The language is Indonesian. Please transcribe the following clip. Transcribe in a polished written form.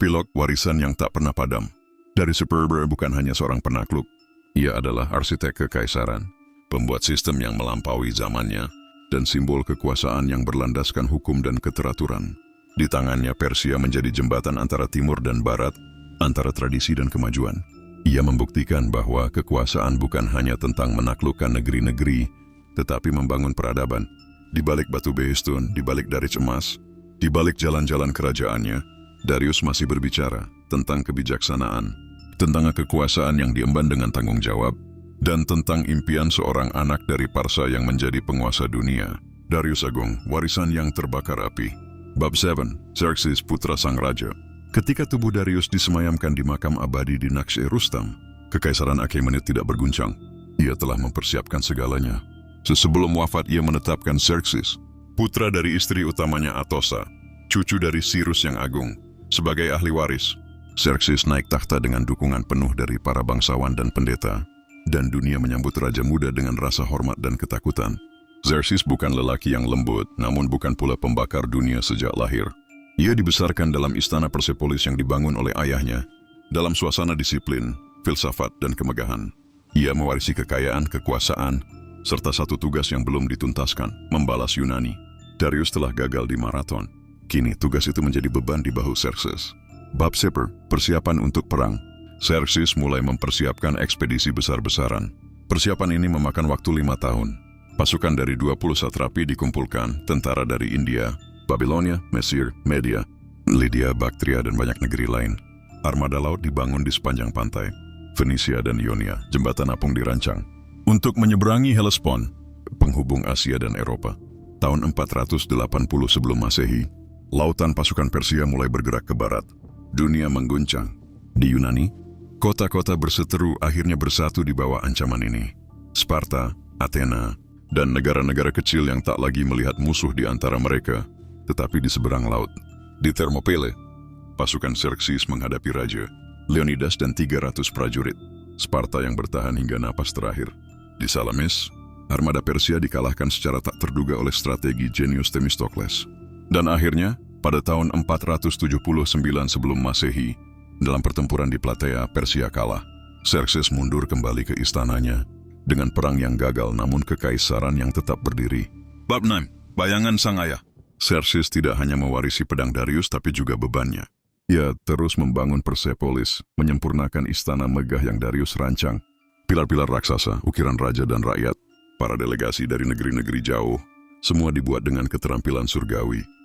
Epilog warisan yang tak pernah padam. Dari Superber bukan hanya seorang penakluk. Ia adalah arsitek kekaisaran, pembuat sistem yang melampaui zamannya, dan simbol kekuasaan yang berlandaskan hukum dan keteraturan. Di tangannya Persia menjadi jembatan antara timur dan barat, antara tradisi dan kemajuan. Ia membuktikan bahwa kekuasaan bukan hanya tentang menaklukkan negeri-negeri, tetapi membangun peradaban. Di balik batu Behistun, di balik Darij emas, di balik jalan-jalan kerajaannya, Darius masih berbicara tentang kebijaksanaan, tentang kekuasaan yang diemban dengan tanggung jawab, dan tentang impian seorang anak dari Parsa yang menjadi penguasa dunia. Darius Agung, warisan yang terbakar api. Bab 7, Xerxes putra sang raja. Ketika tubuh Darius disemayamkan di makam abadi di Naqsh-e-Rustam, kekaisaran Achaemenid tidak berguncang. Ia telah mempersiapkan segalanya. Sebelum wafat ia menetapkan Xerxes, putra dari istri utamanya Atosa, cucu dari Cyrus yang agung, sebagai ahli waris. Xerxes naik takhta dengan dukungan penuh dari para bangsawan dan pendeta, dan dunia menyambut raja muda dengan rasa hormat dan ketakutan. Xerxes bukan lelaki yang lembut, namun bukan pula pembakar dunia sejak lahir. Ia dibesarkan dalam istana Persepolis yang dibangun oleh ayahnya, dalam suasana disiplin, filsafat, dan kemegahan. Ia mewarisi kekayaan, kekuasaan, serta satu tugas yang belum dituntaskan, membalas Yunani. Darius telah gagal di maraton. Kini tugas itu menjadi beban di bahu Xerxes. Bab 7, persiapan untuk perang. Xerxes mulai mempersiapkan ekspedisi besar-besaran. Persiapan ini memakan waktu 5 tahun. Pasukan dari 20 satrapi dikumpulkan, tentara dari India, Babilonia, Mesir, Media, Lydia, Bactria, dan banyak negeri lain. Armada laut dibangun di sepanjang pantai. Fenisia dan Ionia, jembatan apung dirancang untuk menyeberangi Hellespont, penghubung Asia dan Eropa. Tahun 480 sebelum Masehi, lautan pasukan Persia mulai bergerak ke barat. Dunia mengguncang. Di Yunani, kota-kota berseteru akhirnya bersatu di bawah ancaman ini. Sparta, Athena, dan negara-negara kecil yang tak lagi melihat musuh di antara mereka, tetapi di seberang laut. Di Thermopylae, pasukan Xerxes menghadapi raja Leonidas dan 300 prajurit. Sparta yang bertahan hingga napas terakhir. Di Salamis, armada Persia dikalahkan secara tak terduga oleh strategi jenius Themistokles. Dan akhirnya, pada tahun 479 sebelum Masehi, dalam pertempuran di Platea, Persia kalah. Xerxes mundur kembali ke istananya, dengan perang yang gagal namun kekaisaran yang tetap berdiri. Bab 6, bayangan sang ayah. Xerxes tidak hanya mewarisi pedang Darius tapi juga bebannya. Ia terus membangun Persepolis, menyempurnakan istana megah yang Darius rancang. Pilar-pilar raksasa, ukiran raja dan rakyat, para delegasi dari negeri-negeri jauh, semua dibuat dengan keterampilan surgawi.